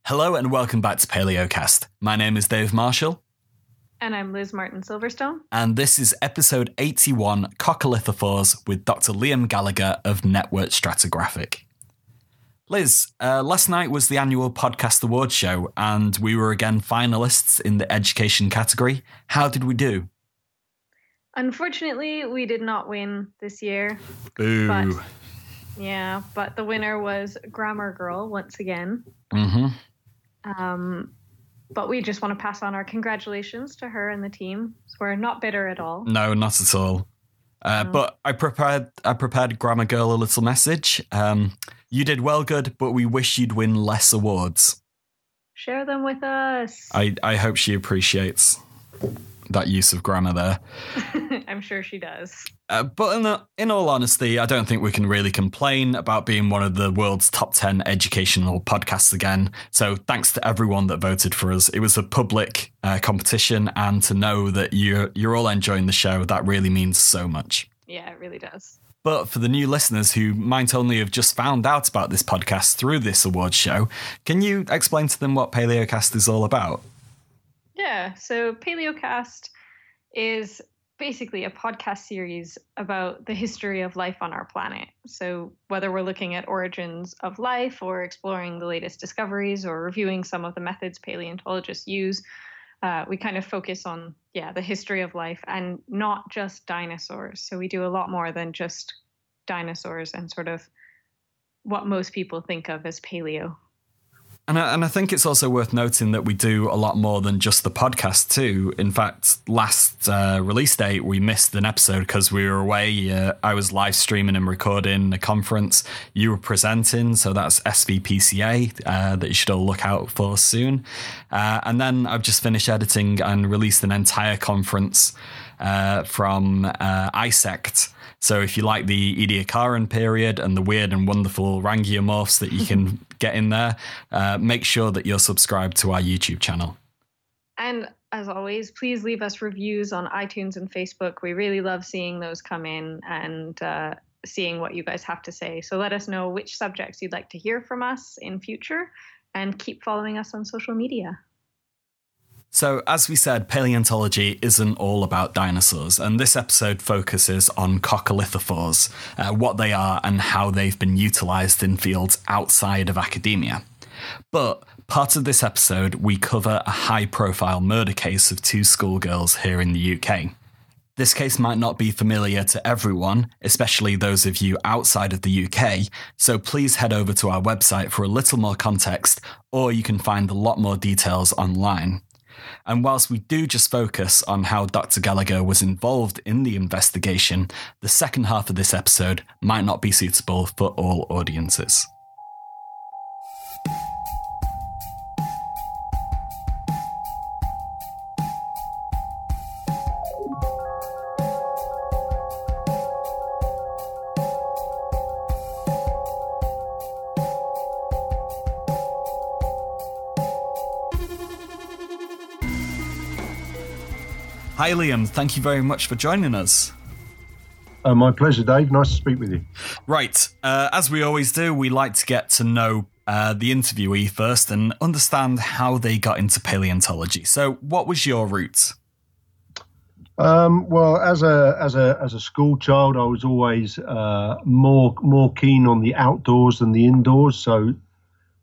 Hello and welcome back to Paleocast. My name is Dave Marshall. And I'm Liz Martin Silverstone. And this is episode 81, Coccolithophores, with Dr Liam Gallagher of Network Stratigraphic. Liz, last night was the annual podcast awards show, and we were again finalists in the education category. How did we do? Unfortunately, we did not win this year. Boo. But the winner was Grammar Girl once again. Mm-hmm. But we just want to pass on our congratulations to her and the team. So we're not bitter at all. No, not at all. But I prepared Grammar Girl a little message. You did well, good, but we wish you'd win less awards. Share them with us. I hope she appreciates that use of grammar there. I'm sure she does. But in all honesty, I don't think we can really complain about being one of the world's top 10 educational podcasts again. So thanks to everyone that voted for us. It was a public competition, and to know that you're all enjoying the show, that really means so much. Yeah, it really does. But for the new listeners who might only have just found out about this podcast through this awards show, can you explain to them what Paleocast is all about? Yeah, so Paleocast is basically a podcast series about the history of life on our planet. So whether we're looking at origins of life or exploring the latest discoveries or reviewing some of the methods paleontologists use, we kind of focus on, the history of life and not just dinosaurs. So we do a lot more than just dinosaurs and sort of what most people think of as paleo. And I think it's also worth noting that we do a lot more than just the podcast too. In fact, last release date, we missed an episode because we were away. I was live streaming and recording a conference. You were presenting, so that's SVPCA that you should all look out for soon. And then I've just finished editing and released an entire conference from ISECT. So if you like the Ediacaran period and the weird and wonderful Rangiomorphs that you can get in there, make sure that you're subscribed to our YouTube channel. And as always, please leave us reviews on iTunes and Facebook. We really love seeing those come in and seeing what you guys have to say. So let us know which subjects you'd like to hear from us in future, and keep following us on social media. So, as we said, paleontology isn't all about dinosaurs, and this episode focuses on coccolithophores, what they are and how they've been utilised in fields outside of academia. But part of this episode, we cover a high-profile murder case of two schoolgirls here in the UK. This case might not be familiar to everyone, especially those of you outside of the UK, so please head over to our website for a little more context, or you can find a lot more details online. And whilst we do just focus on how Dr. Gallagher was involved in the investigation, the second half of this episode might not be suitable for all audiences. Hi Liam, thank you very much for joining us. My pleasure, Dave. Nice to speak with you. Right, as we always do, we like to get to know the interviewee first and understand how they got into paleontology. So, what was your route? Well, as a school child, I was always more keen on the outdoors than the indoors. So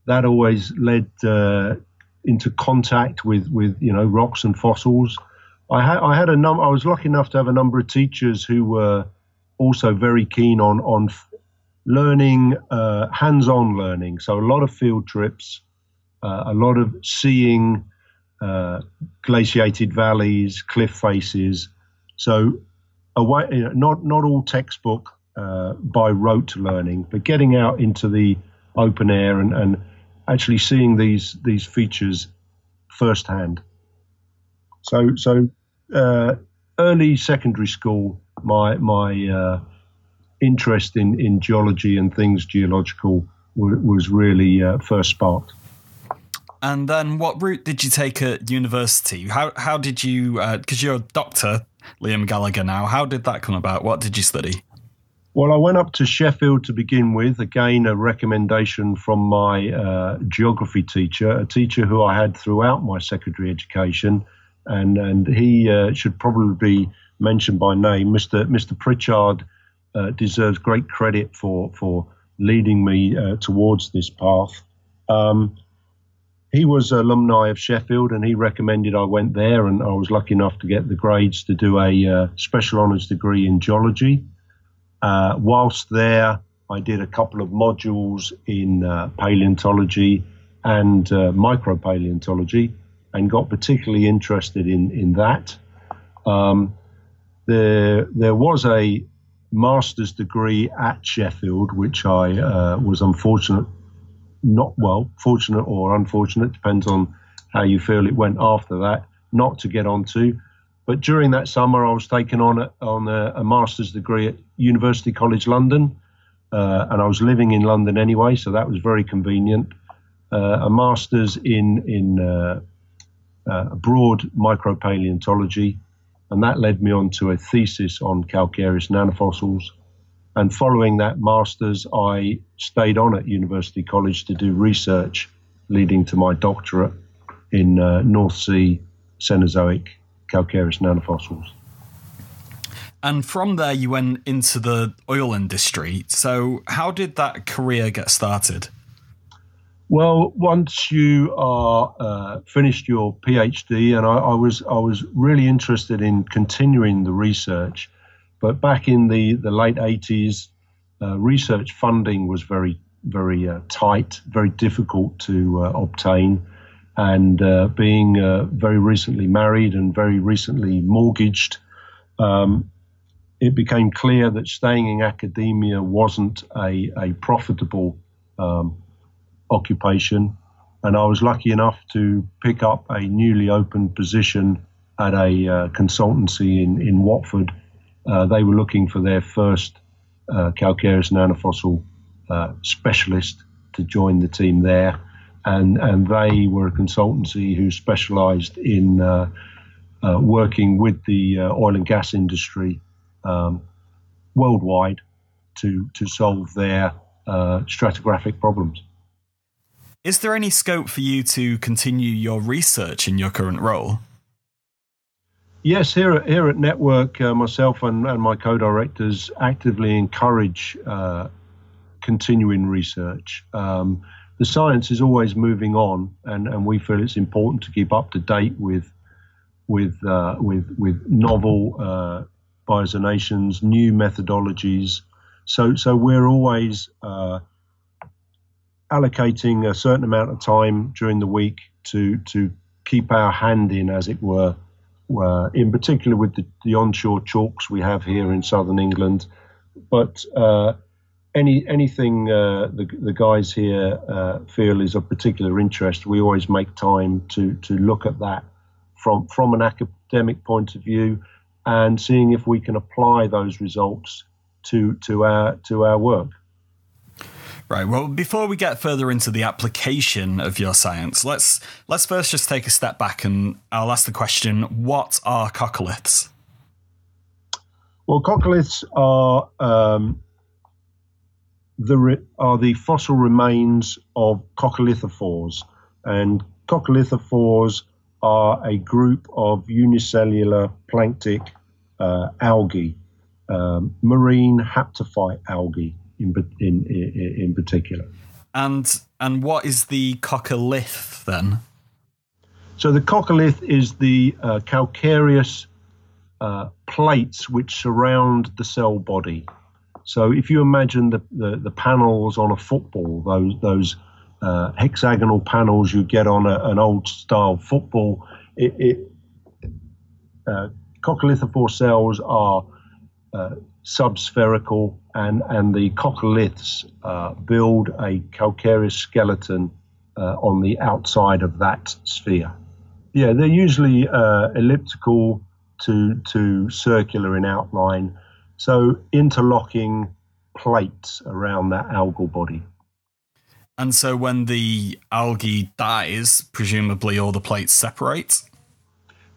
that always led into contact with rocks and fossils. I was lucky enough to have a number of teachers who were also very keen on learning, hands-on learning. So a lot of field trips, a lot of seeing glaciated valleys, cliff faces. So not all textbook by rote learning, but getting out into the open air and actually seeing these features firsthand. So early secondary school, my interest in geology and things geological was really first sparked. And then what route did you take at university? How did you, because you're Dr. Liam Gallagher now, how did that come about? What did you study? Well, I went up to Sheffield to begin with. Again, a recommendation from my geography teacher, a teacher who I had throughout my secondary education, and he should probably be mentioned by name. Mr. Pritchard deserves great credit for leading me towards this path. He was alumni of Sheffield, and he recommended I went there, and I was lucky enough to get the grades to do a special honours degree in geology. Whilst there, I did a couple of modules in paleontology and micropaleontology, and got particularly interested in that. There was a master's degree at Sheffield, which I was fortunate or unfortunate, depends on how you feel it went after that, not to get onto. But during that summer, I was taken on a master's degree at University College London, and I was living in London anyway, so that was very convenient. A master's in broad micropaleontology, and that led me on to a thesis on calcareous nanofossils. And following that master's, I stayed on at University College to do research, leading to my doctorate in North Sea Cenozoic calcareous nanofossils. And from there, you went into the oil industry. So how did that career get started? Well, once you are finished your PhD, and I was really interested in continuing the research, but back in the late 80s, research funding was very tight, very difficult to obtain. And being very recently married and very recently mortgaged, it became clear that staying in academia wasn't a profitable occupation. And I was lucky enough to pick up a newly opened position at a consultancy in Watford. They were looking for their first calcareous nanofossil specialist to join the team there. And they were a consultancy who specialized in working with the oil and gas industry worldwide to solve their stratigraphic problems. Is there any scope for you to continue your research in your current role? Yes, here at Network, myself and my co-directors actively encourage continuing research. The science is always moving on, and we feel it's important to keep up to date with novel biozonations, new methodologies. So we're always allocating a certain amount of time during the week to keep our hand in, as it were, in particular with the onshore chalks we have here in southern England. But anything the guys here feel is of particular interest, we always make time to look at that from an academic point of view, and seeing if we can apply those results to our work. Right. Well, before we get further into the application of your science, let's first just take a step back, and I'll ask the question: what are coccoliths? Well, coccoliths are the fossil remains of Coccolithophores, and Coccolithophores are a group of unicellular planktic algae, marine haptophyte algae in particular. And what is the coccolith then? So the coccolith is the calcareous plates which surround the cell body. So if you imagine the panels on a football, those hexagonal panels you get on an old style football, Coccolithophore cells are subspherical, and the coccoliths build a calcareous skeleton on the outside of that sphere. Yeah, they're usually elliptical to circular in outline, so interlocking plates around that algal body. And so when the algae dies, presumably all the plates separate?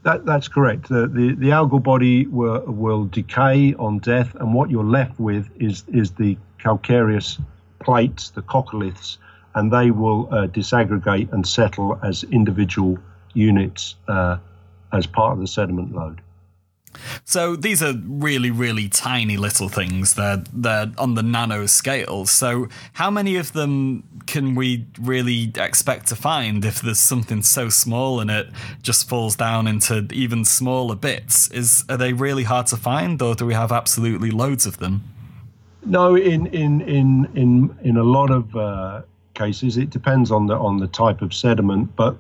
That's correct. The algal body will decay on death, and what you're left with is the calcareous plates, the coccoliths, and they will disaggregate and settle as individual units as part of the sediment load. So these are really, really tiny little things. They're on the nano scale. So how many of them can we really expect to find if there's something so small and it just falls down into even smaller bits? Are they really hard to find, or do we have absolutely loads of them? No, in a lot of cases, it depends on the type of sediment, but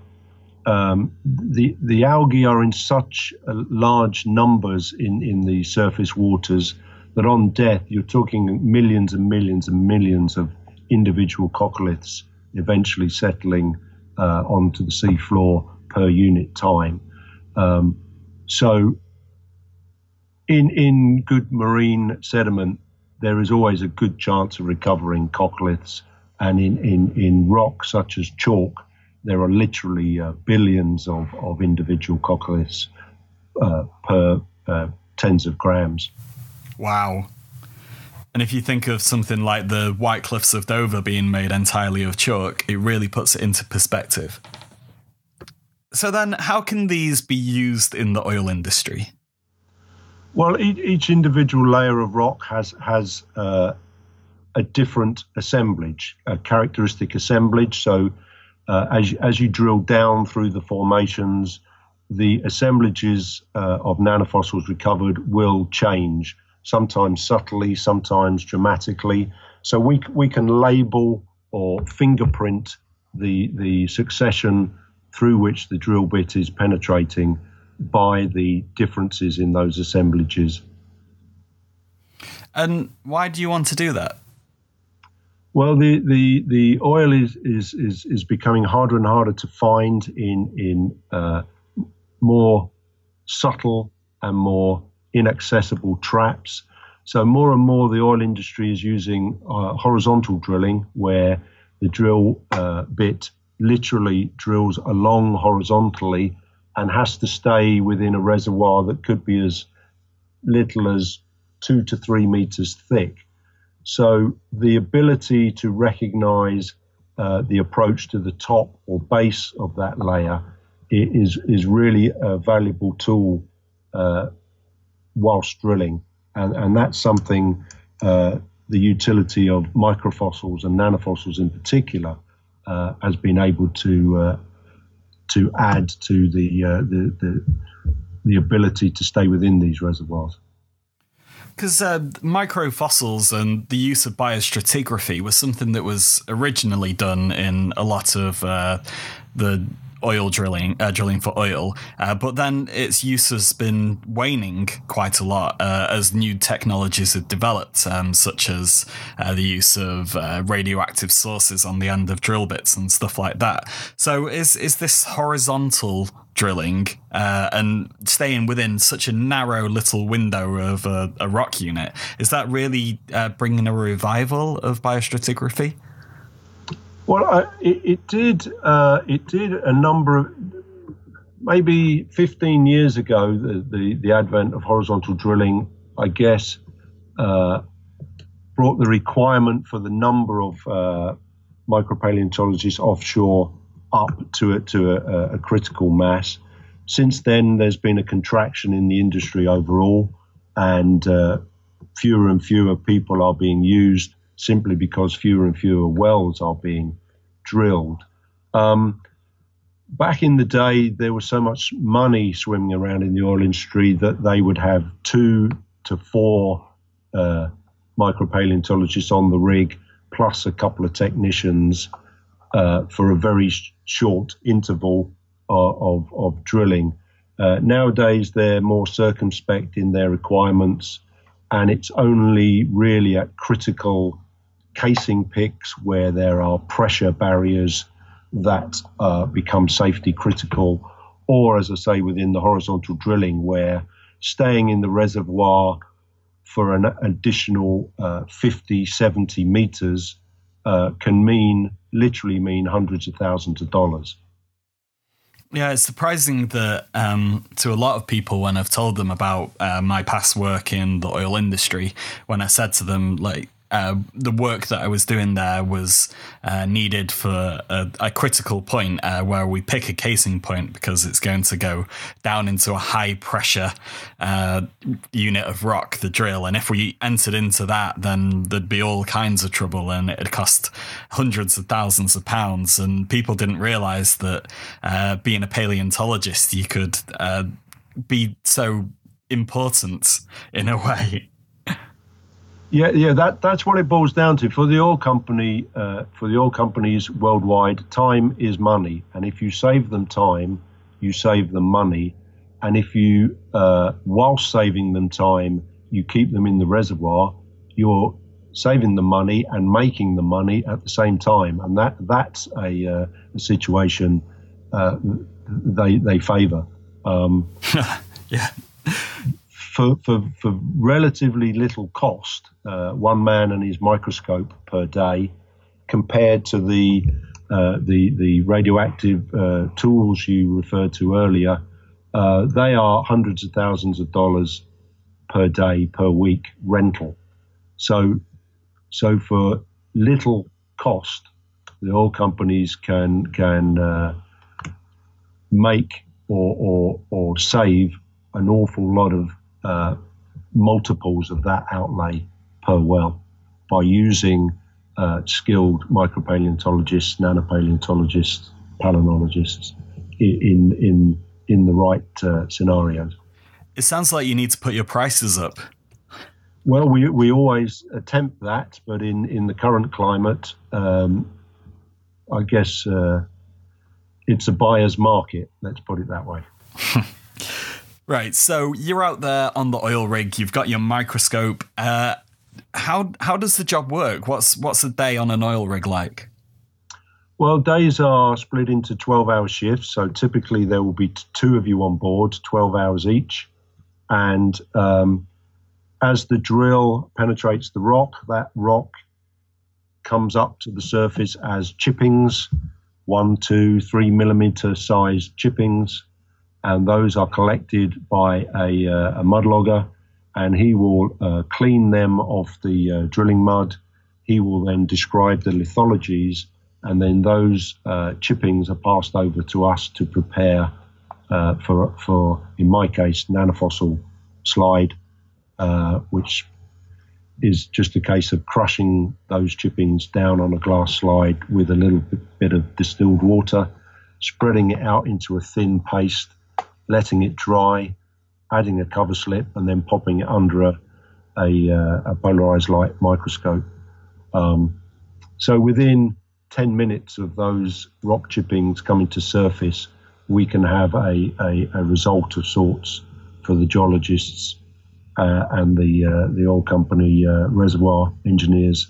the algae are in such large numbers in the surface waters that on death you're talking millions and millions and millions of individual coccoliths eventually settling onto the sea floor per unit time. So in good marine sediment, there is always a good chance of recovering coccoliths, and in rock such as chalk, there are literally billions of individual coccoliths per tens of grams. Wow. And if you think of something like the White Cliffs of Dover being made entirely of chalk, it really puts it into perspective. So then, how can these be used in the oil industry? Well, each individual layer of rock has a different assemblage, a characteristic assemblage. So as you drill down through the formations, the assemblages of nanofossils recovered will change, sometimes subtly, sometimes dramatically. So we can label or fingerprint the succession through which the drill bit is penetrating by the differences in those assemblages. And why do you want to do that? Well, the oil is becoming harder and harder to find in more subtle and more inaccessible traps. So more and more the oil industry is using horizontal drilling, where the drill bit literally drills along horizontally and has to stay within a reservoir that could be as little as 2 to 3 meters thick. So the ability to recognize the approach to the top or base of that layer is really a valuable tool whilst drilling. And that's something the utility of microfossils and nanofossils in particular has been able to add to the ability to stay within these reservoirs. Because microfossils and the use of biostratigraphy was something that was originally done in a lot of the oil drilling for oil, but then its use has been waning quite a lot as new technologies have developed, such as the use of radioactive sources on the end of drill bits and stuff like that. So is this horizontal drilling and staying within such a narrow little window of a rock unit, is that really bringing a revival of biostratigraphy? Well, it did a number of, maybe 15 years ago, the advent of horizontal drilling, I guess, brought the requirement for the number of micropaleontologists offshore up to a critical mass. Since then, there's been a contraction in the industry overall, and fewer and fewer people are being used, simply because fewer and fewer wells are being drilled. Back in the day, there was so much money swimming around in the oil industry that they would have 2 to 4 micropaleontologists on the rig, plus a couple of technicians for a very short interval of drilling. Nowadays, they're more circumspect in their requirements, and it's only really at critical casing picks where there are pressure barriers that become safety critical, or, as I say, within the horizontal drilling, where staying in the reservoir for an additional 50, 70 meters can literally mean hundreds of thousands of dollars. Yeah, it's surprising that to a lot of people, when I've told them about my past work in the oil industry, when I said to them, like, the work that I was doing there was needed for a critical point where we pick a casing point because it's going to go down into a high pressure unit of rock, the drill. And if we entered into that, then there'd be all kinds of trouble and it'd cost hundreds of thousands of pounds. And people didn't realize that being a paleontologist, you could be so important in a way. Yeah, that's what it boils down to. For the oil companies worldwide, time is money, and if you save them time, you save them money, and if you, whilst saving them time, you keep them in the reservoir, you're saving them money and making the money at the same time, and that's a situation they favour. Yeah. For relatively little cost, one man and his microscope per day, compared to the radioactive tools you referred to earlier, they are hundreds of thousands of dollars per day, per week rental. So for little cost, the oil companies can make or save an awful lot of multiples of that outlay per well by using skilled micropaleontologists, nanopaleontologists, palynologists in the right scenarios. It sounds like you need to put your prices up. Well, we always attempt that, but in the current climate, I guess it's a buyer's market. Let's put it that way. Right, so you're out there on the oil rig, you've got your microscope. How does the job work? What's a day on an oil rig like? Well, days are split into 12-hour shifts, so typically there will be two of you on board, 12 hours each. And as the drill penetrates the rock, that rock comes up to the surface as chippings, 1, 2, 3 millimeter sized chippings. And those are collected by a mudlogger, and he will clean them off the drilling mud. He will then describe the lithologies, and then those chippings are passed over to us to prepare for, in my case, nanofossil slide, which is just a case of crushing those chippings down on a glass slide with a little bit of distilled water, spreading it out into a thin paste, letting it dry, adding a cover slip, and then popping it under a polarized light microscope. So within 10 minutes of those rock chippings coming to surface, we can have a result of sorts for the geologists and the oil company reservoir engineers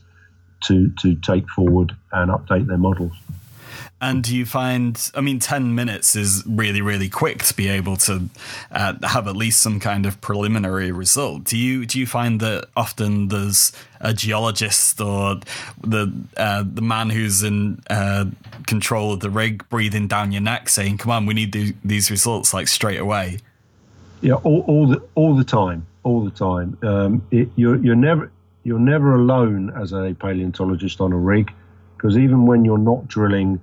to take forward and update their models. And do you find, 10 minutes is really, really quick to be able to have at least some kind of preliminary result. Do you find that often there's a geologist or the man who's in control of the rig breathing down your neck saying, come on, we need these results like straight away? Yeah, all the time. You're never alone as a paleontologist on a rig, because even when you're not drilling,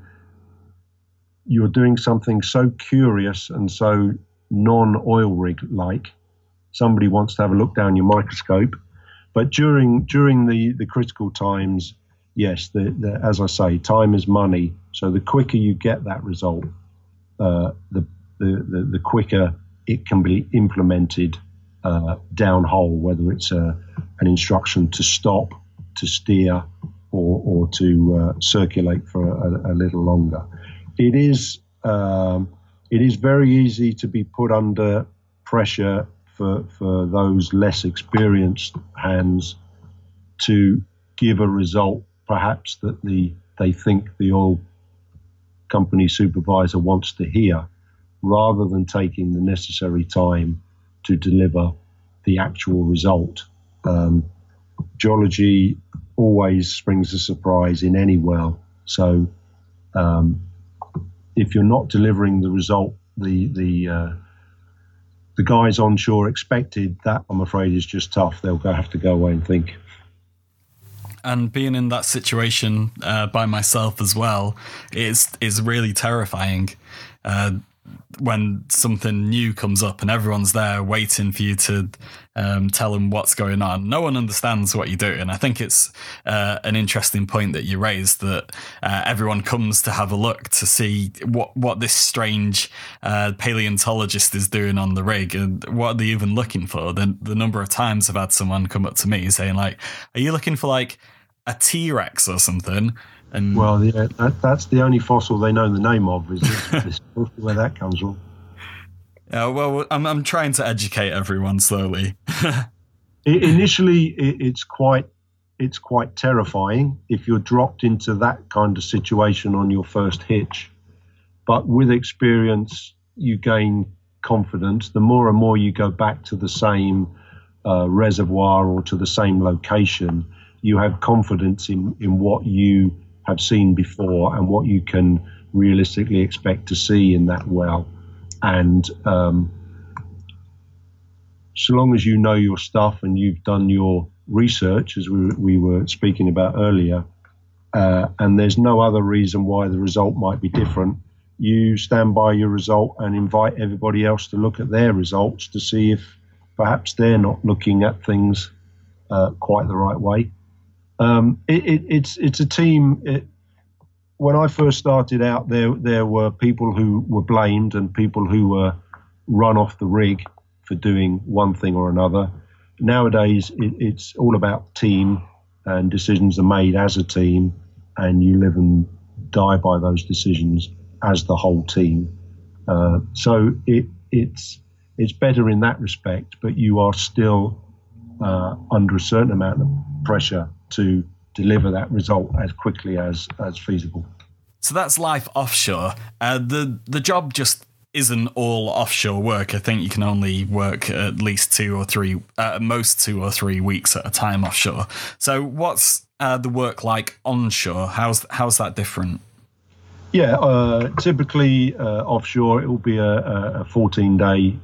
you're doing something so curious and so non-oil rig-like. Somebody wants to have a look down your microscope. But during the critical times, yes, as I say, time is money. So the quicker you get that result, the quicker it can be implemented downhole, whether it's an instruction to stop, to steer, or to circulate for a little longer. It is very easy to be put under pressure for those less experienced hands to give a result perhaps that they think the oil company supervisor wants to hear, rather than taking the necessary time to deliver the actual result. Geology always springs a surprise in any well, so if you're not delivering the result the guys onshore expected, that I'm afraid is just tough. They'll have to go away and think. And being in that situation by myself as well is really terrifying. When something new comes up and everyone's there waiting for you to tell them what's going on. No one understands what you do. And I think it's an interesting point that you raised, that everyone comes to have a look to see what this strange paleontologist is doing on the rig, and what are they even looking for. The number of times I've had someone come up to me saying, like, are you looking for like a T-Rex or something? And well, yeah, that's the only fossil they know the name of. Is where that comes from? Yeah, well, I'm trying to educate everyone slowly. Initially, it's quite terrifying if you're dropped into that kind of situation on your first hitch. But with experience, you gain confidence. The more and more you go back to the same reservoir or to the same location, you have confidence in what you have seen before and what you can realistically expect to see in that well. And so long as you know your stuff and you've done your research, as we were speaking about earlier, and there's no other reason why the result might be different, you stand by your result and invite everybody else to look at their results to see if perhaps they're not looking at things quite the right way. It's a team. When I first started out, there were people who were blamed and people who were run off the rig for doing one thing or another. Nowadays, it's all about team, and decisions are made as a team, and you live and die by those decisions as the whole team. So it's better in that respect, but you are still under a certain amount of pressure to deliver that result as quickly as feasible. So that's life offshore. The job just isn't all offshore work. I think you can only work at least 2 or 3, most 2 or 3 weeks at a time offshore. So what's the work like onshore? How's that different? Yeah, typically offshore it will be a 14-day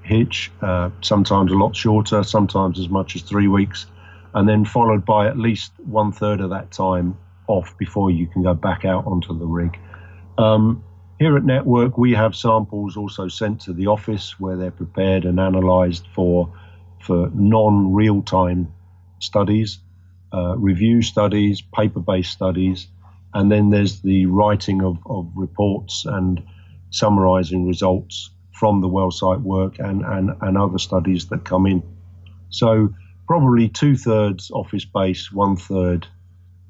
hitch, sometimes a lot shorter, sometimes as much as 3 weeks, and then followed by at least 1/3 of that time off before you can go back out onto the rig. Here at Network, we have samples also sent to the office where they're prepared and analysed for non-real-time studies, review studies, paper-based studies, and then there's the writing of reports and summarising results from the well site work and other studies that come in. So probably 2/3 office-based, 1/3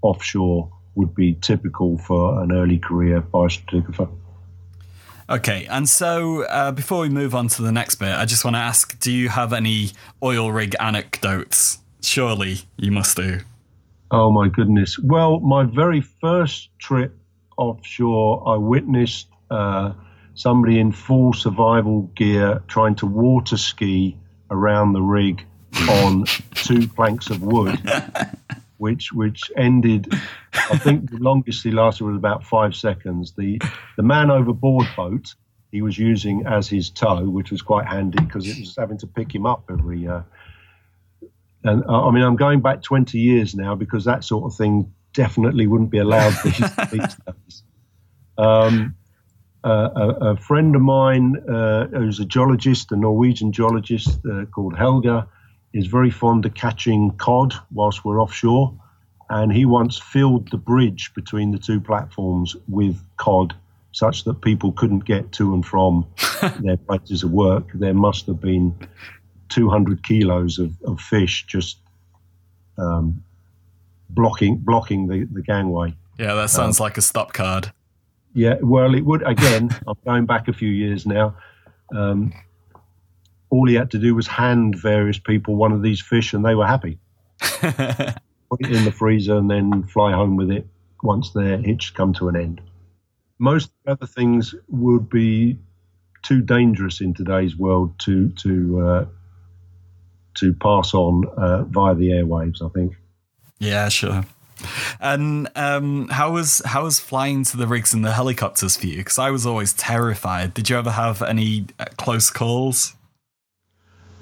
offshore would be typical for an early career biostratigrapher. Okay, and so before we move on to the next bit, I just want to ask, do you have any oil rig anecdotes? Surely you must do. Oh my goodness. Well, my very first trip offshore, I witnessed somebody in full survival gear trying to water ski around the rig on 2 planks of wood, which ended, I think the longest he lasted was about 5 seconds. The man overboard boat he was using as his tow, which was quite handy because it was having to pick him up every and I mean, I'm going back 20 years now because that sort of thing definitely wouldn't be allowed these days. A friend of mine who's a geologist, a Norwegian geologist called Helga, is very fond of catching cod whilst we're offshore. And he once filled the bridge between the 2 platforms with cod such that people couldn't get to and from their places of work. There must have been 200 kilos of fish just blocking the gangway. Yeah, that sounds like a stop card. Yeah, well, it would. Again, I'm going back a few years now. All he had to do was hand various people one of these fish and they were happy. Put it in the freezer and then fly home with it once their hitch come to an end. Most other things would be too dangerous in today's world to pass on via the airwaves, I think. Yeah, sure. And how was flying to the rigs in the helicopters for you? Because I was always terrified. Did you ever have any close calls?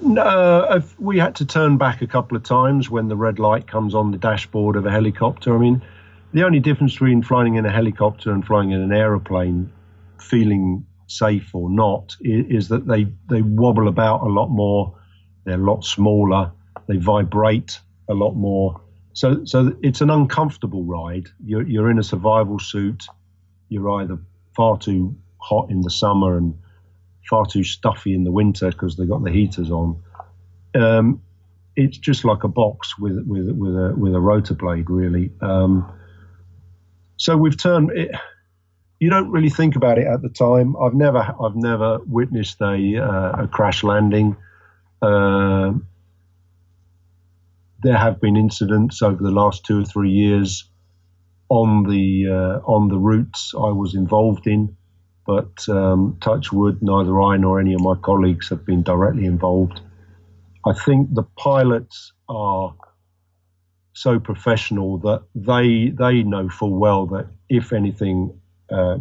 No, we had to turn back a couple of times when the red light comes on the dashboard of a helicopter. I mean, the only difference between flying in a helicopter and flying in an aeroplane, feeling safe or not, is that they wobble about a lot more. They're a lot smaller. They vibrate a lot more. So it's an uncomfortable ride. You're in a survival suit. You're either far too hot in the summer and far too stuffy in the winter because they've got the heaters on. It's just like a box with a rotor blade, really. So we've turned it. You don't really think about it at the time. I've never witnessed a crash landing. There have been incidents over the last 2 or 3 years on the routes I was involved in, but touch wood, neither I nor any of my colleagues have been directly involved. I think the pilots are so professional that they know full well that if anything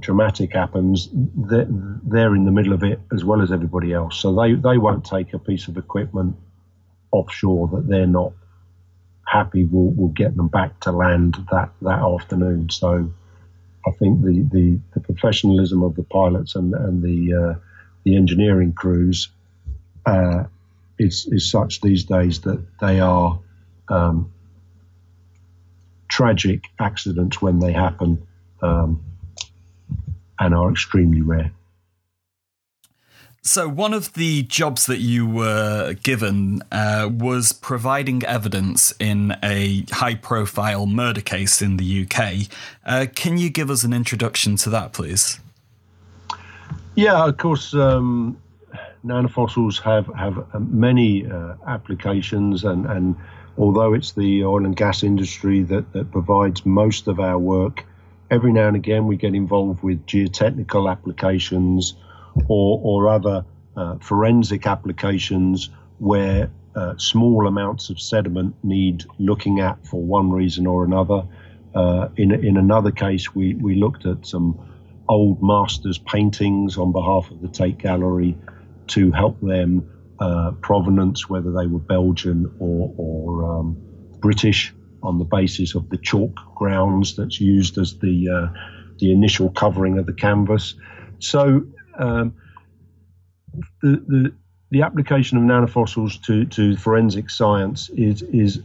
dramatic happens, they're in the middle of it as well as everybody else. So they won't take a piece of equipment offshore that they're not happy will get them back to land that afternoon. So I think the professionalism of the pilots and the engineering crews is such these days that they are tragic accidents when they happen and are extremely rare. So one of the jobs that you were given was providing evidence in a high-profile murder case in the UK. Can you give us an introduction to that, please? Yeah, of course. Nanofossils have many applications, and although it's the oil and gas industry that provides most of our work, every now and again we get involved with geotechnical applications or other forensic applications where small amounts of sediment need looking at for one reason or another. In another case, we looked at some old masters' paintings on behalf of the Tate Gallery to help them provenance, whether they were Belgian or British, on the basis of the chalk grounds that's used as the initial covering of the canvas. So the application of nanofossils to forensic science is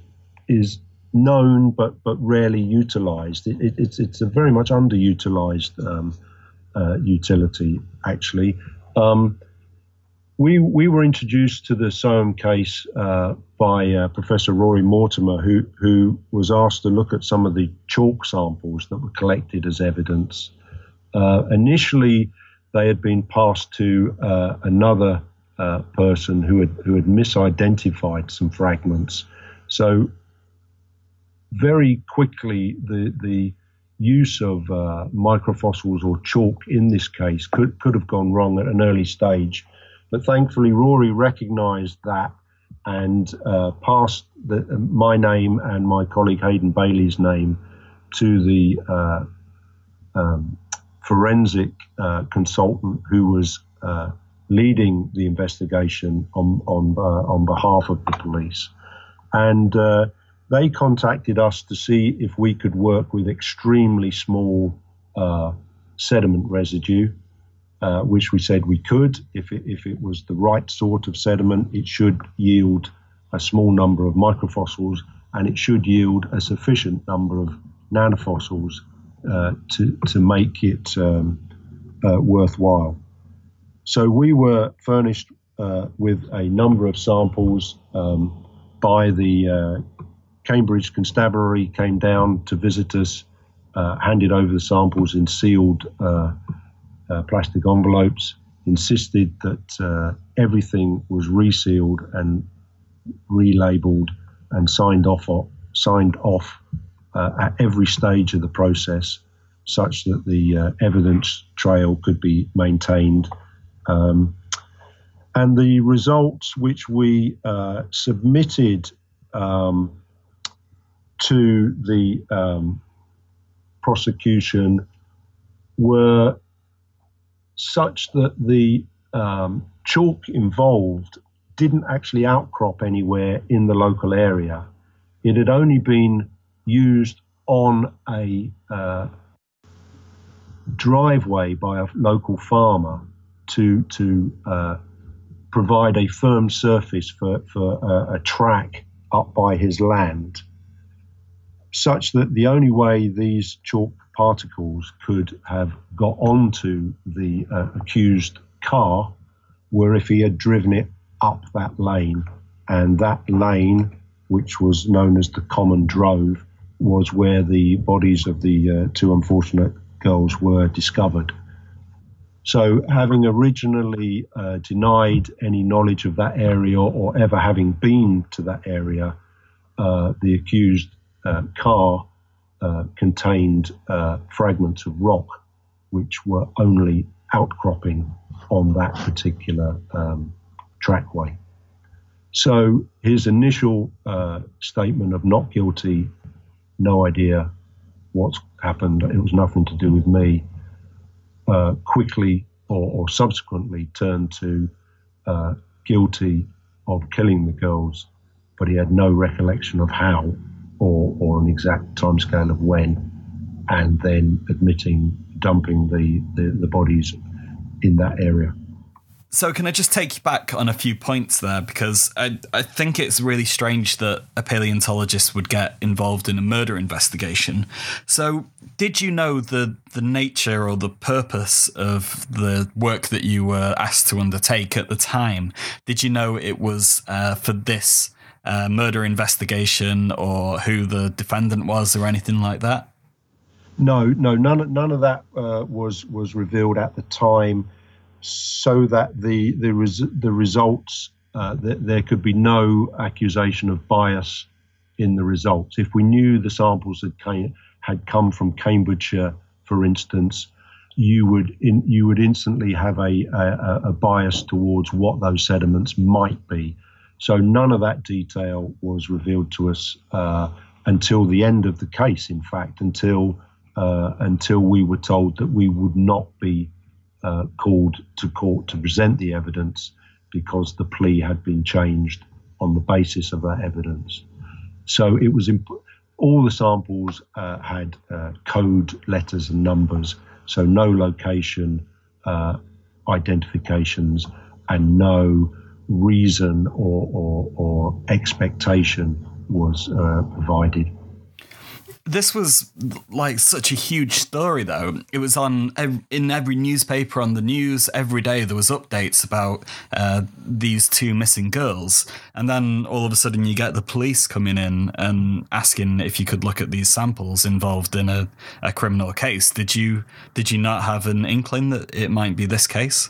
known but rarely utilized. It's a very much underutilized utility, actually. We were introduced to the Soham case by Professor Rory Mortimer, who was asked to look at some of the chalk samples that were collected as evidence. Initially, they had been passed to another person who had misidentified some fragments. So very quickly, the use of microfossils or chalk in this case could have gone wrong at an early stage. But thankfully, Rory recognized that and passed my name and my colleague Hayden Bailey's name to the forensic consultant who was leading the investigation on behalf of the police. And they contacted us to see if we could work with extremely small sediment residue, which we said we could. If it was the right sort of sediment, it should yield a small number of microfossils, and it should yield a sufficient number of nanofossils to make it worthwhile. So we were furnished with a number of samples by the Cambridge Constabulary, came down to visit us, handed over the samples in sealed plastic envelopes, insisted that everything was resealed and relabeled and signed off at every stage of the process, such that the evidence trail could be maintained. And the results which we submitted to the prosecution were such that the chalk involved didn't actually outcrop anywhere in the local area. It had only been used on a driveway by a local farmer to provide a firm surface for a track up by his land, such that the only way these chalk particles could have got onto the accused car were if he had driven it up that lane. And that lane, which was known as the Common Drove, was where the bodies of the two unfortunate girls were discovered. So, having originally denied any knowledge of that area or ever having been to that area, the accused car contained fragments of rock which were only outcropping on that particular trackway. So his initial statement of not guilty, no idea what's happened, it was nothing to do with me, quickly or subsequently turned to guilty of killing the girls, but he had no recollection of how or an exact timescale of when, and then admitting dumping the bodies in that area. So can I just take you back on a few points there? Because I think it's really strange that a paleontologist would get involved in a murder investigation. So did you know the nature or the purpose of the work that you were asked to undertake at the time? Did you know it was for this murder investigation, or who the defendant was, or anything like that? No, none of that was revealed at the time, so that the results, there could be no accusation of bias in the results. If we knew the samples had come from Cambridgeshire, for instance, you would instantly have a bias towards what those sediments might be. So none of that detail was revealed to us until the end of the case. In fact, until we were told that we would not be called to court to present the evidence because the plea had been changed on the basis of that evidence. So it was all the samples had code letters and numbers, so no location identifications and no reason or expectation was provided. This was like such a huge story, though. It was in every newspaper on the news every day. There was updates about these two missing girls, and then all of a sudden you get the police coming in and asking if you could look at these samples involved in a criminal case. Did you not have an inkling that it might be this case?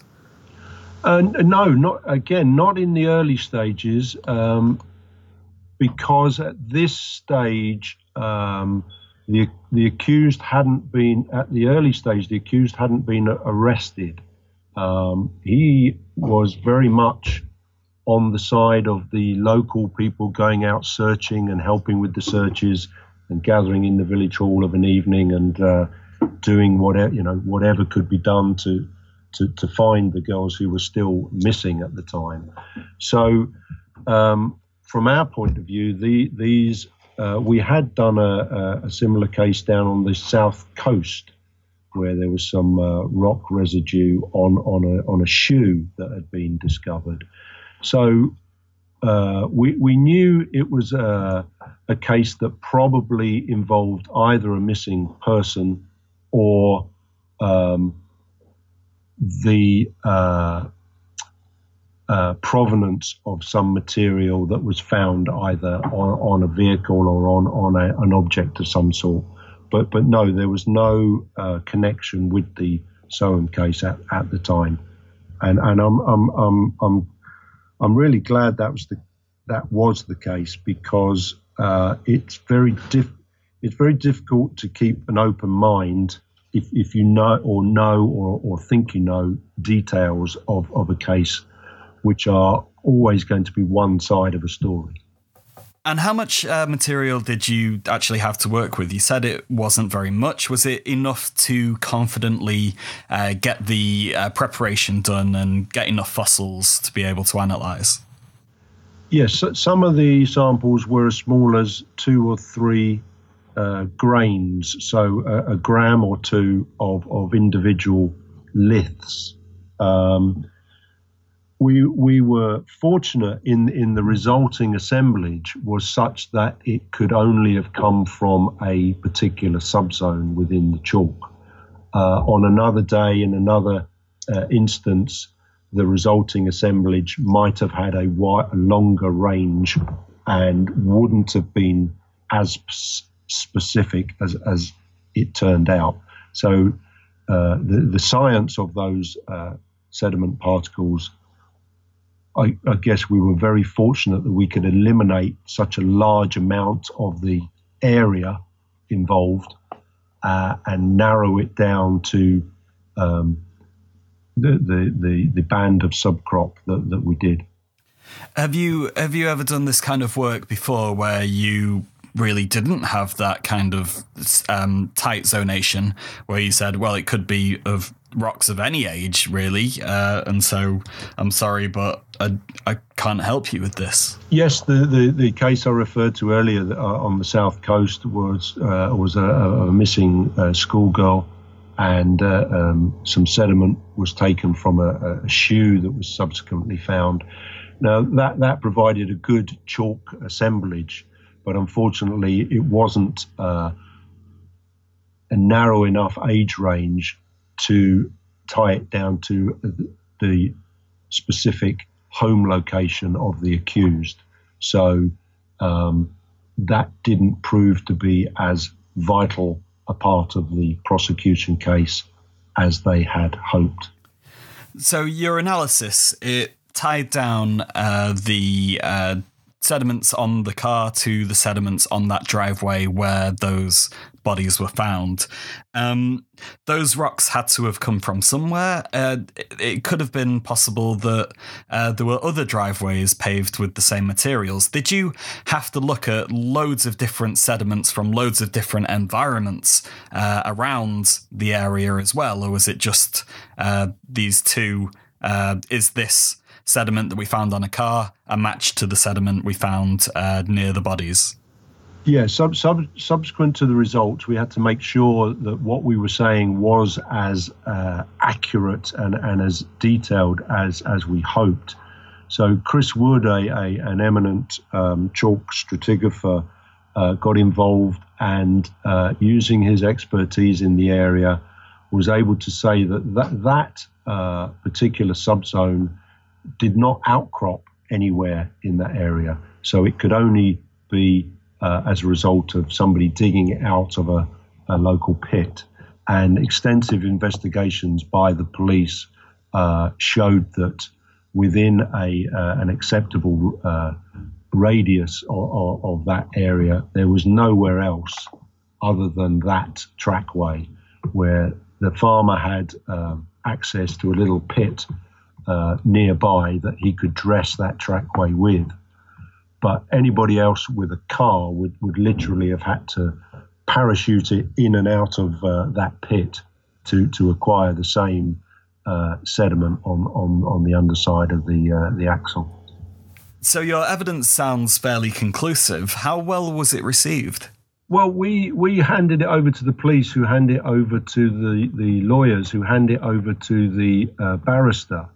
No, not in the early stages, because at this stage. The accused hadn't been at the early stage. The accused hadn't been arrested. He was very much on the side of the local people going out searching and helping with the searches and gathering in the village hall of an evening and doing whatever could be done to find the girls who were still missing at the time. So, from our point of view, we had done a similar case down on the south coast, where there was some rock residue on a shoe that had been discovered. So we knew it was a case that probably involved either a missing person or the provenance of some material that was found either on a vehicle or on an object of some sort. But no, there was no connection with the Soham case at the time, and I'm really glad that was the case, because it's very difficult to keep an open mind if you know or think you know details of a case which are always going to be one side of a story. And how much material did you actually have to work with? You said it wasn't very much. Was it enough to confidently get the preparation done and get enough fossils to be able to analyse? Yes, some of the samples were as small as 2 or 3 grains, so a gram or 2 of individual liths. We were fortunate in the resulting assemblage was such that it could only have come from a particular subzone within the chalk. On another day, in another instance, the resulting assemblage might have had a longer range and wouldn't have been as specific as it turned out. So the science of those sediment particles, I guess we were very fortunate that we could eliminate such a large amount of the area involved and narrow it down to the band of subcrop that we did. Have you ever done this kind of work before where you really didn't have that kind of tight zonation, where you said, well, it could be of rocks of any age, really, and so I'm sorry, but I can't help you with this? Yes, the case I referred to earlier on the south coast was a missing schoolgirl, and some sediment was taken from a shoe that was subsequently found. Now that provided a good chalk assemblage, but unfortunately it wasn't a narrow enough age range to tie it down to the specific home location of the accused. So that didn't prove to be as vital a part of the prosecution case as they had hoped. So your analysis, it tied down the sediments on the car to the sediments on that driveway where those bodies were found. Those rocks had to have come from somewhere. It could have been possible that there were other driveways paved with the same materials. Did you have to look at loads of different sediments from loads of different environments around the area as well? Or was it just these two? Is this sediment that we found on a car a match to the sediment we found near the bodies? Yeah, subsequent to the results, we had to make sure that what we were saying was as accurate and as detailed as we hoped. So Chris Wood, an eminent chalk stratigrapher, got involved and using his expertise in the area was able to say that particular subzone did not outcrop anywhere in that area. So it could only be as a result of somebody digging it out of a local pit. And extensive investigations by the police showed that within an acceptable radius of that area, there was nowhere else other than that trackway where the farmer had access to a little pit nearby that he could dress that trackway with. But anybody else with a car would literally have had to parachute it in and out of that pit to acquire the same sediment on the underside of the axle. So your evidence sounds fairly conclusive. How well was it received? Well, we handed it over to the police, who handed it over to the lawyers, who handed it over to the barrister.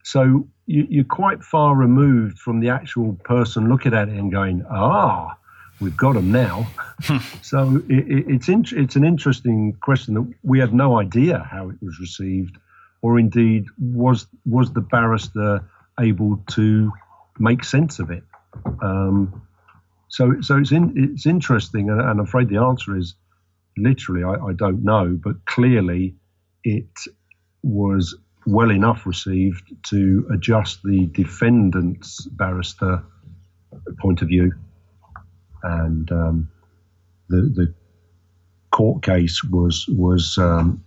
So you're quite far removed from the actual person looking at it and going, we've got them now. So it's an interesting question that we had no idea how it was received, or indeed was the barrister able to make sense of it. So it's interesting, and I'm afraid the answer is literally I don't know, but clearly it was well enough received to adjust the defendant's barrister point of view, and the court case was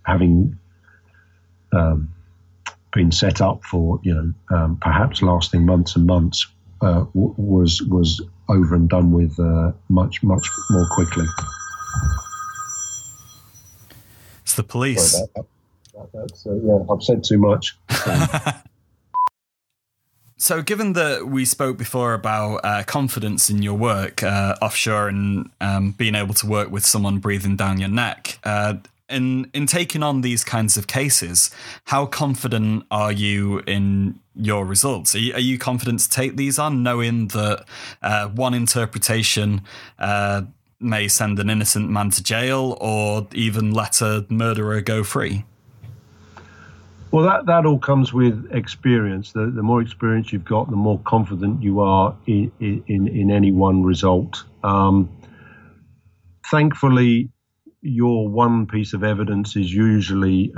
having been set up for perhaps lasting months and months, was over and done with much more quickly. It's the police. Sorry, that's I've said too much. So given that we spoke before about confidence in your work offshore and being able to work with someone breathing down your neck, in taking on these kinds of cases, how confident are you in your results? Are you confident to take these on, knowing that one interpretation may send an innocent man to jail or even let a murderer go free? Well, that all comes with experience. The more experience you've got, the more confident you are in any one result. Thankfully, your one piece of evidence is usually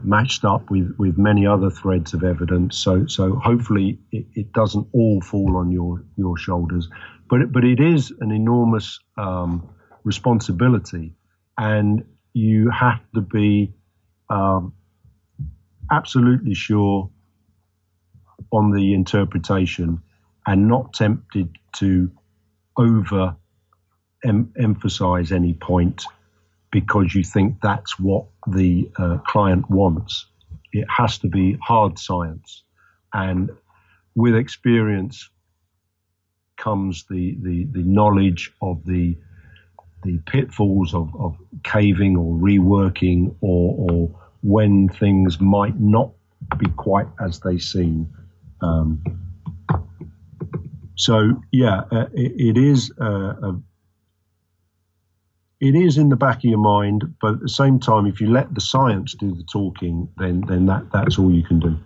matched up with many other threads of evidence. So hopefully it doesn't all fall on your shoulders. But it is an enormous responsibility, and you have to be absolutely sure on the interpretation and not tempted to over emphasize any point because you think that's what the client wants. It has to be hard science, and with experience comes the knowledge of the pitfalls of caving or reworking or when things might not be quite as they seem. It is in the back of your mind, but at the same time, if you let the science do the talking, then that's all you can do.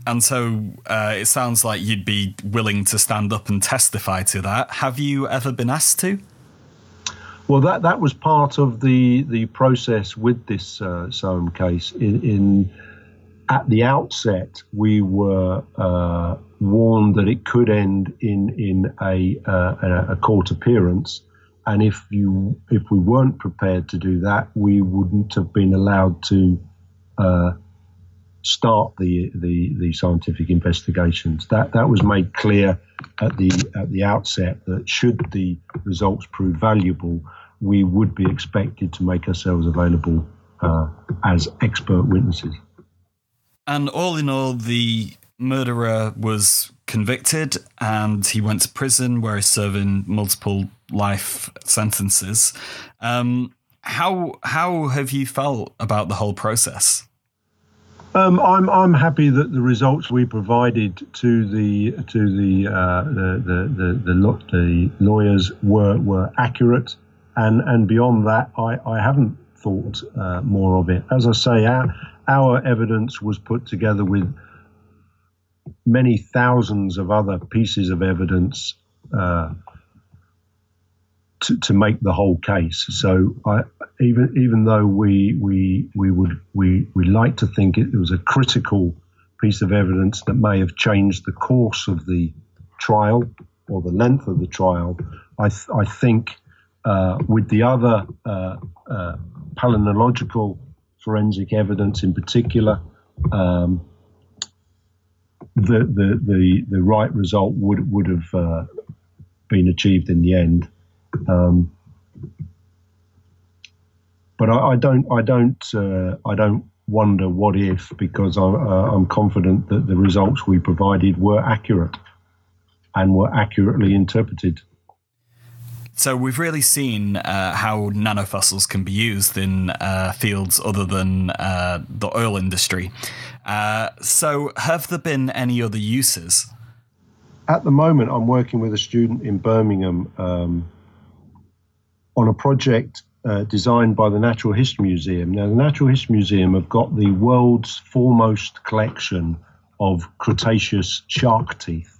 And so it sounds like you'd be willing to stand up and testify to that. Have you ever been asked to? Well, that was part of the process with this Soham case. At the outset, we were warned that it could end in a court appearance, and if we weren't prepared to do that, we wouldn't have been allowed to start the scientific investigations. That was made clear at the outset that should the results prove valuable, we would be expected to make ourselves available as expert witnesses. And all in all, the murderer was convicted and he went to prison where he's serving multiple life sentences. How have you felt about the whole process? I'm happy that the results we provided to the lawyers were accurate, and beyond that, I haven't thought more of it. As I say, our evidence was put together with many thousands of other pieces of evidence to make the whole case. So even though we like to think it was a critical piece of evidence that may have changed the course of the trial or the length of the trial, I think with the other paleontological forensic evidence in particular, the right result would have been achieved in the end. But I don't wonder what if, because I'm confident that the results we provided were accurate and were accurately interpreted. So we've really seen how nanofossils can be used in fields other than the oil industry. So have there been any other uses? At the moment, I'm working with a student in Birmingham on a project designed by the Natural History Museum. Now, the Natural History Museum have got the world's foremost collection of Cretaceous shark teeth.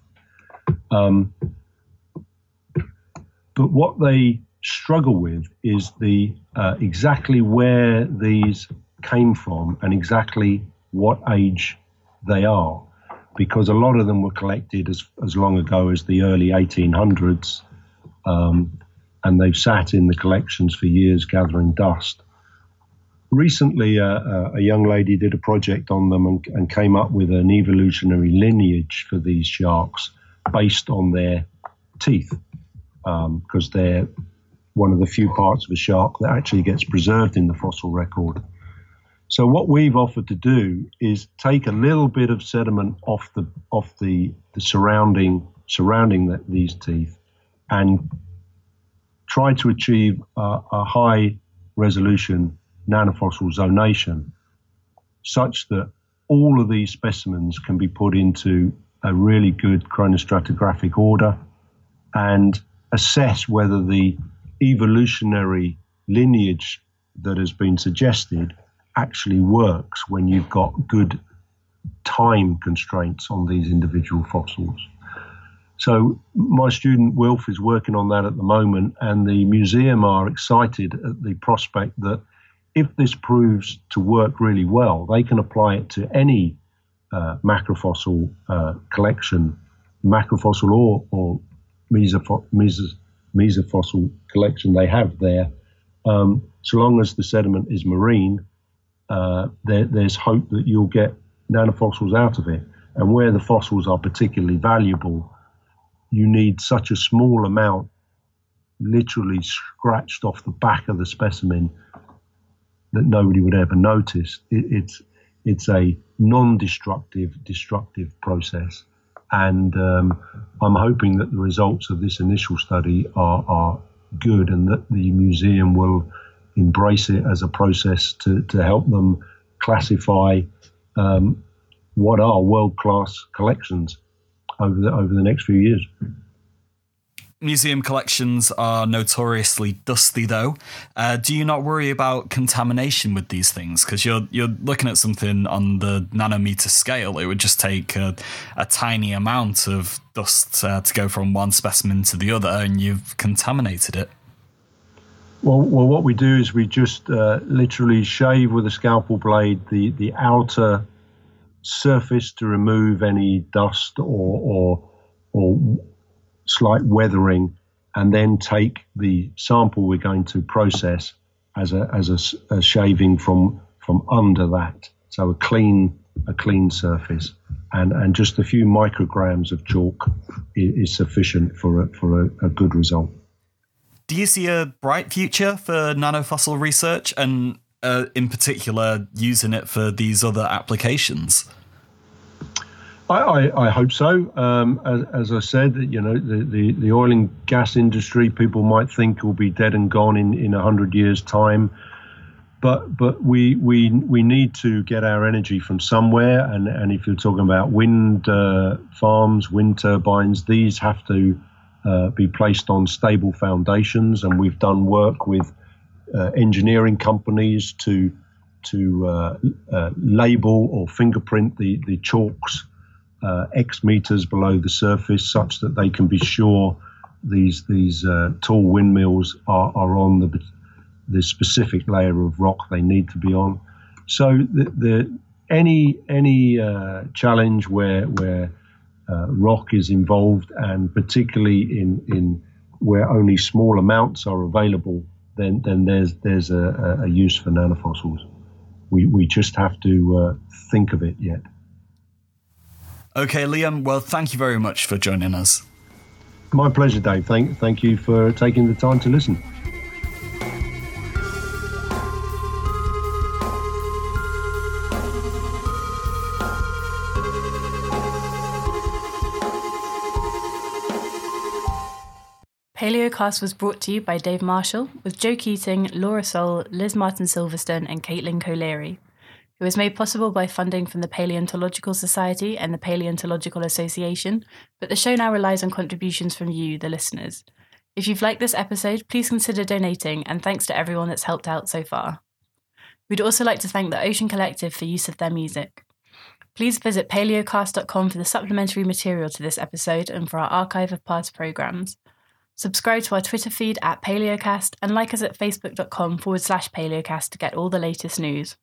But what they struggle with is the exactly where these came from and exactly what age they are, because a lot of them were collected as long ago as the early 1800s, and they've sat in the collections for years gathering dust. Recently, a young lady did a project on them and came up with an evolutionary lineage for these sharks based on their teeth, because they're one of the few parts of a shark that actually gets preserved in the fossil record. So what we've offered to do is take a little bit of sediment off the surrounding these teeth and try to achieve a high resolution nanofossil zonation, such that all of these specimens can be put into a really good chronostratigraphic order and assess whether the evolutionary lineage that has been suggested actually works when you've got good time constraints on these individual fossils. So my student Wilf is working on that at the moment, and the museum are excited at the prospect that if this proves to work really well, they can apply it to any macrofossil collection, macrofossil or mesofossil collection they have there. So long as the sediment is marine, there's hope that you'll get nanofossils out of it. And where the fossils are particularly valuable, you need such a small amount, literally scratched off the back of the specimen, that nobody would ever notice. It's a non-destructive, destructive process. And I'm hoping that the results of this initial study are good, and that the museum will embrace it as a process to help them classify what are world-class collections over the next few years. Museum collections are notoriously dusty, though. Do you not worry about contamination with these things? Because you're looking at something on the nanometer scale. It would just take a tiny amount of dust to go from one specimen to the other, and you've contaminated it. Well, what we do is we just literally shave with a scalpel blade the outer surface to remove any dust or slight weathering, and then take the sample we're going to process as a shaving from under that. So a clean surface, and just a few micrograms of chalk is sufficient for a good result. Do you see a bright future for nanofossil research, and in particular using it for these other applications? I hope so. As I said, the oil and gas industry, people might think will be dead and gone in 100 years' time, but we need to get our energy from somewhere. And if you're talking about wind farms, wind turbines, these have to be placed on stable foundations. And we've done work with engineering companies to label or fingerprint the chalks X meters below the surface, such that they can be sure these tall windmills are on the specific layer of rock they need to be on. So any challenge where rock is involved, and particularly in where only small amounts are available, then there's a use for nanofossils. We just have to think of it yet. Okay, Liam, well, thank you very much for joining us. My pleasure, Dave. Thank you for taking the time to listen. Paleocast was brought to you by Dave Marshall, with Joe Keating, Laura Soul, Liz Martin-Silverstone and Caitlin Colery. It was made possible by funding from the Paleontological Society and the Paleontological Association, but the show now relies on contributions from you, the listeners. If you've liked this episode, please consider donating, and thanks to everyone that's helped out so far. We'd also like to thank the Ocean Collective for use of their music. Please visit paleocast.com for the supplementary material to this episode and for our archive of past programmes. Subscribe to our Twitter feed @Paleocast and like us at facebook.com/Paleocast to get all the latest news.